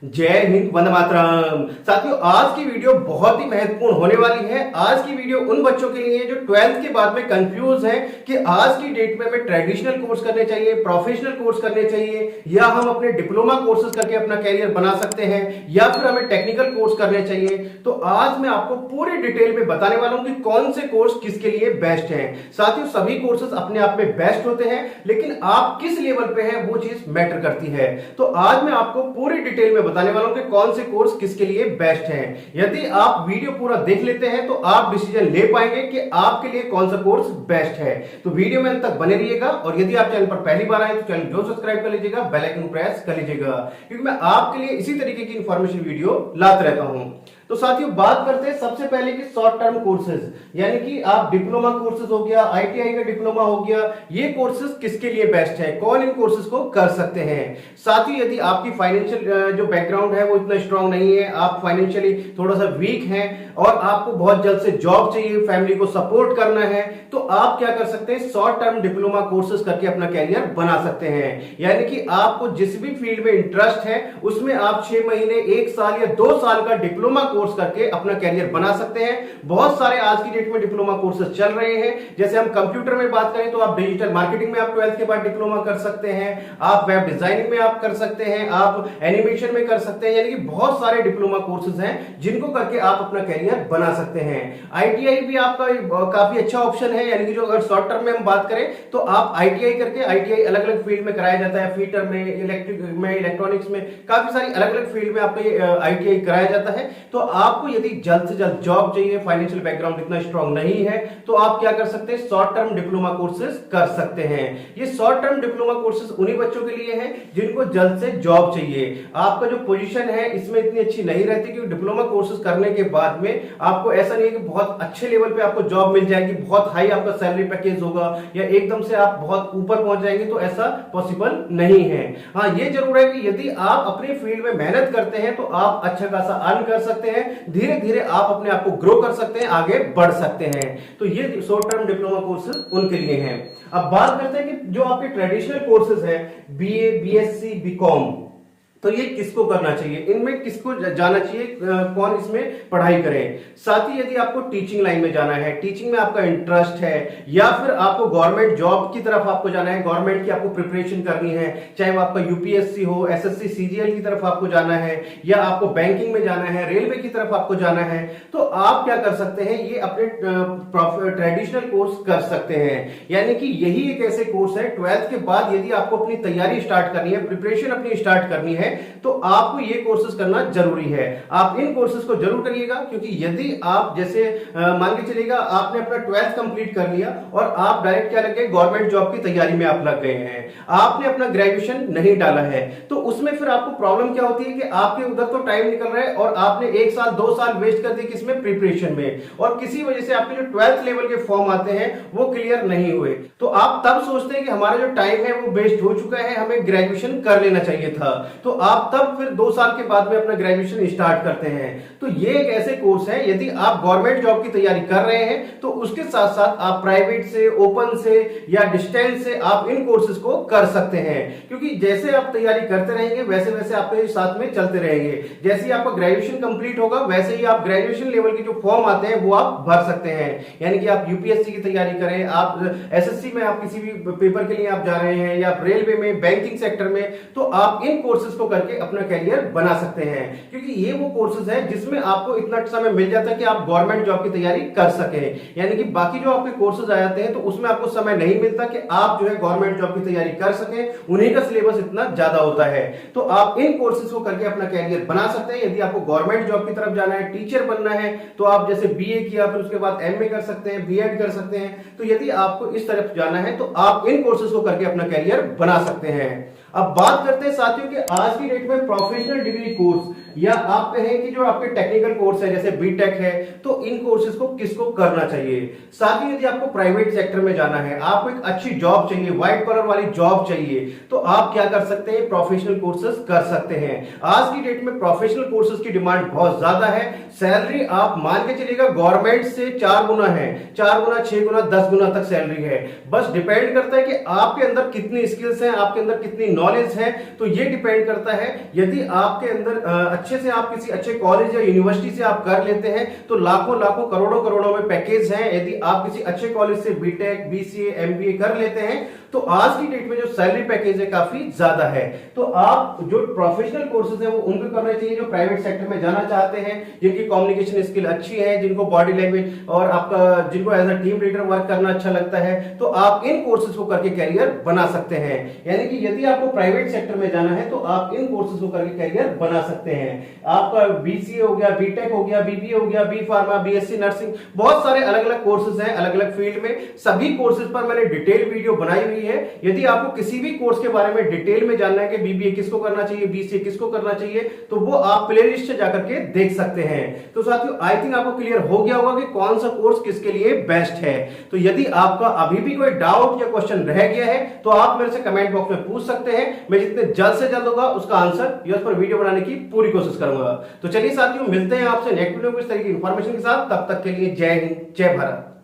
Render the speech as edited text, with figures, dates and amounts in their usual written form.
जय हिंद, वंदे मातरम। साथियों, आज की वीडियो बहुत ही महत्वपूर्ण होने वाली है। आज की वीडियो उन बच्चों के लिए जो 12th के बाद में कंफ्यूज हैं कि आज की डेट में हमें ट्रेडिशनल कोर्स करने चाहिए, प्रोफेशनल कोर्स करने चाहिए, या हम अपने डिप्लोमा कोर्सेज करके अपना कैरियर बना सकते हैं, या फिर हमें टेक्निकल कोर्स करने चाहिए। तो आज मैं आपको पूरी डिटेल में बताने वाला हूं कि कौन से कोर्स किसके लिए बेस्ट हैं। साथियों, सभी कोर्सेज अपने आप में बेस्ट होते हैं, लेकिन आप किस लेवल पे हैं वो चीज मैटर करती है। तो आज मैं आपको पूरी डिटेल में बताने वाला हूं कि कौन से कोर्स किसके लिए बेस्ट हैं। यदि आप वीडियो पूरा देख लेते हैं तो आप डिसीजन ले पाएंगे कि आपके लिए कौन सा कोर्स बेस्ट है। तो वीडियो में अंत तक बने रहिएगा, और यदि आप चैनल पर पहली बार आए तो चैनल जो सब्सक्राइब कर लीजिएगा, बेल आइकन प्रेस कर लीजिएगा, क्योंकि मैं आपके लिए इसी तरीके की इंफॉर्मेशन वीडियो लाता रहता हूं। तो साथियों, बात करते हैं सबसे पहले कि शॉर्ट टर्म कोर्सेज, यानी कि आप डिप्लोमा कोर्सेज हो गया, आईटीआई का डिप्लोमा हो गया, ये कोर्सेज किसके लिए बेस्ट है, कौन इन कोर्सेज को कर सकते हैं। साथियों, यदि आपकी फाइनेंशियल जो बैकग्राउंड है वो इतना स्ट्रांग नहीं है, आप फाइनेंशियली थोड़ा सा वीक हैं और आपको बहुत जल्द से जॉब चाहिए, फैमिली को सपोर्ट करना है, तो आप क्या कर सकते हैं, शॉर्ट टर्म डिप्लोमा कोर्सेज करके अपना कैरियर बना सकते हैं। यानी कि आपको जिस भी फील्ड में इंटरेस्ट है उसमें आप 6 महीने, 1 साल या 2 साल का डिप्लोमा कोर्स करके अपना कैरियर बना सकते हैं। बहुत सारे आज की डेट में डिप्लोमा कोर्सेज चल रहे हैं। जैसे हम कंप्यूटर में बात करें तो आप डिजिटल मार्केटिंग में आप 12th के बाद डिप्लोमा कर सकते हैं, आप वेब डिजाइनिंग में आप कर सकते हैं, आप एनिमेशन में कर सकते हैं। यानी कि बहुत सारे डिप्लोमा कोर्सेज हैं जिनको करके आप अपना कैरियर बना सकते हैं। आईटीआई भी आपका काफी अच्छा ऑप्शन है। यानी कि जो अगर शॉर्ट टर्म में हम बात करें तो आप आईटीआई करके, आईटीआई अलग अलग फील्ड में कराया जाता है, फीटर में, इलेक्ट्रिक में, इलेक्ट्रॉनिक्स में, काफी सारी अलग अलग फील्ड में आपको आईटीआई कराया जाता है। तो आपको यदि जल्द से जल्द जॉब चाहिए, फाइनेंशियल बैकग्राउंड इतना स्ट्रांग नहीं है, तो आप क्या कर सकते हैं, शॉर्ट टर्म डिप्लोमा कोर्सेज कर सकते हैं। ये शॉर्ट टर्म डिप्लोमा कोर्सेज उन्हीं बच्चों के लिए हैं जिनको जल्द से जॉब चाहिए। आपका जो पोजीशन है इसमें इतनी अच्छी नहीं रहती, क्योंकि डिप्लोमा कोर्सेज करने के बाद में आपको ऐसा नहीं है कि बहुत अच्छे लेवल पे आपको जॉब मिल जाएगी, बहुत हाई आपका सैलरी पैकेज होगा, या एकदम से आप बहुत ऊपर पहुंच जाएंगे, तो ऐसा पॉसिबल नहीं है। हाँ, ये जरूर है कि यदि आप अपनी फील्ड में मेहनत करते हैं तो आप अच्छा खासा अर्न कर सकते हैं, धीरे धीरे आप अपने आप को ग्रो कर सकते हैं, आगे बढ़ सकते हैं। तो ये शॉर्ट टर्म डिप्लोमा कोर्सेज उनके लिए हैं। अब बात करते हैं कि जो आपके ट्रेडिशनल कोर्सेज हैं, बीए, बीएससी, बीकॉम, तो ये किसको करना चाहिए, इनमें किसको जाना चाहिए, कौन इसमें पढ़ाई करें। साथ ही यदि आपको टीचिंग लाइन में जाना है, टीचिंग में आपका इंटरेस्ट है, या फिर आपको गवर्नमेंट जॉब की तरफ आपको जाना है, गवर्नमेंट की आपको प्रिपरेशन करनी है, चाहे वो आपका यूपीएससी हो, एसएससी, सीजीएल की तरफ आपको जाना है, या आपको बैंकिंग में जाना है, रेलवे की तरफ आपको जाना है, तो आप क्या कर सकते हैं, ये अपने ट्रेडिशनल कोर्स कर सकते हैं। यानी कि यही एक ऐसे कोर्स है 12th के बाद यदि आपको अपनी तैयारी स्टार्ट करनी है, प्रिपरेशन अपनी स्टार्ट करनी है, तो आपको ये कोर्सेज करना जरूरी है। आप इन कोर्सेज को जरूर करिएगा, क्योंकि यदि आप जैसे मान के चलिएगा आपने अपना 12th कंप्लीट कर लिया और आप डायरेक्ट क्या लग गए, गवर्नमेंट जॉब की तैयारी में आप लग गए हैं, आपने अपना ग्रेजुएशन नहीं डाला है, तो उसमें फिर आपको प्रॉब्लम क्या होती है कि आपके उधर तो टाइम निकल रहा है और आपने 1 साल 2 साल वेस्ट कर दिए किसमें, प्रिपरेशन में, और किसी वजह से आपके जो 12th लेवल के फॉर्म आते हैं वो क्लियर नहीं हुए, तो आप तब सोचते हैं कि हमारा जो टाइम है वो वेस्ट हो चुका है, हमें ग्रेजुएशन कर लेना चाहिए था। तो आप तब फिर 2 साल के बाद में अपना ग्रेजुएशन स्टार्ट करते हैं। तो ये एक ऐसे कोर्स है, यदि आप गवर्नमेंट जॉब की तैयारी कर रहे हैं तो उसके साथ साथ आप प्राइवेट से, ओपन से या डिस्टेंस से आप इन कोर्सेज को कर सकते हैं, क्योंकि जैसे आप तैयारी करते रहेंगे वैसे वैसे आपके साथ में चलते रहेंगे। जैसे ही आपका ग्रेजुएशन कंप्लीट होगा वैसे ही आप ग्रेजुएशन लेवल के जो फॉर्म आते हैं वो आप भर सकते हैं। यानी कि आप यूपीएससी की तैयारी करें, आप एसएससी में आप किसी भी पेपर के लिए आप जा रहे हैं, या रेलवे में, बैंकिंग सेक्टर में, तो आप इन कोर्सेज को करके अपना कैरियर बना सकते हैं, क्योंकि ये वो कोर्सेज है जिसमें आपको इतना समय मिल जाता है कि आप गवर्नमेंट जॉब की तैयारी कर सकें। यानी कि बाकी जो आपके कोर्सेज आ जाते हैं तो उसमें आपको समय नहीं मिलता कि आप जो है गवर्नमेंट जॉब की तैयारी कर सकें, उन्हीं का सिलेबस इतना ज्यादा होता है। तो आप इन कोर्सेज को करके अपना कैरियर बना सकते हैं। यदि आपको गवर्नमेंट जॉब की तरफ जाना है, टीचर बनना है, तो आप जैसे बीए किया फिर उसके बाद एमए कर सकते हैं, बीएड कर सकते हैं। तो यदि आपको इस तरफ जाना है तो आप इन कोर्सेज को करके अपना कैरियर बना सकते हैं। अब बात करते हैं साथियों कि आज की डेट में प्रोफेशनल डिग्री कोर्स, या आप कहें कि जो आपके टेक्निकल कोर्स है जैसे बीटेक है, तो इन कोर्सेज को किसको करना चाहिए। साथ ही यदि आपको प्राइवेट सेक्टर में जाना है, आपको एक अच्छी जॉब चाहिए, व्हाइट कॉलर वाली जॉब चाहिए, तो आप क्या कर सकते हैं, प्रोफेशनल कोर्सेज कर सकते हैं। आज की डेट में प्रोफेशनल कोर्सेज की डिमांड बहुत ज्यादा है। सैलरी आप मान के चलिएगा गवर्नमेंट से 4 गुना है, 4 गुना, 6 गुना, 10 गुना तक सैलरी है। बस डिपेंड करता है कि आपके अंदर कितनी स्किल्स हैं, आपके अंदर कितनी नॉलेज है, तो ये डिपेंड करता है। यदि आपके अंदर अच्छे से आप किसी अच्छे कॉलेज या यूनिवर्सिटी से आप कर लेते हैं तो लाखों लाखों करोड़ों करोड़ों में पैकेज हैं। यदि आप किसी अच्छे कॉलेज से बीटेक, बीसीए, एमबीए कर लेते हैं तो आज की डेट में जो सैलरी पैकेज है काफी ज्यादा है। तो आप जो प्रोफेशनल कोर्सेज है वो उनको करना चाहिए जो प्राइवेट सेक्टर में जाना चाहते हैं, जिनकी कम्युनिकेशन स्किल अच्छी है, जिनको बॉडी लैंग्वेज और आपका जिनको as a team leader work करना अच्छा लगता है, तो आप इन कोर्सेज को करके कैरियर बना सकते हैं। यानी कि यदि आपको प्राइवेट सेक्टर में जाना है तो आप इन कोर्सेज को करके कैरियर बना सकते हैं। आपका बीसीए हो गया, बीटेक हो गया, बीबीए हो गया, बी फार्मा, बीएससी नर्सिंग, बहुत सारे अलग अलग कोर्सेज हैं अलग अलग फील्ड में। सभी कोर्सेज पर मैंने डिटेल वीडियो बनाई हुई है। यदि आपको किसी भी कोर्स के बारे में डिटेल में जानना है कि बीबीए किसको करना चाहिए, बीसीए किसको करना चाहिए, तो वो आप प्लेलिस्ट से जाकर के देख सकते हैं। तो साथियों आई थिंक आपको क्लियर हो गया होगा कि कौन सा कोर्स किसके लिए बेस्ट है। तो यदि आपका अभी भी कोई डाउट या क्वेश्चन रह गया है तो आप मेरे से कमेंट बॉक्स में पूछ सकते हैं। मैं जितने जल्द से जल्द होगा उसका आंसर या उस पर वीडियो बनाने की पूरी कोशिश करूंगा। तो चलिए साथियों, मिलते हैं आपसे नेक्स्ट वीडियो में इस तरह की इंफॉर्मेशन के साथ। तब तक के लिए जय हिंद, जय भारत।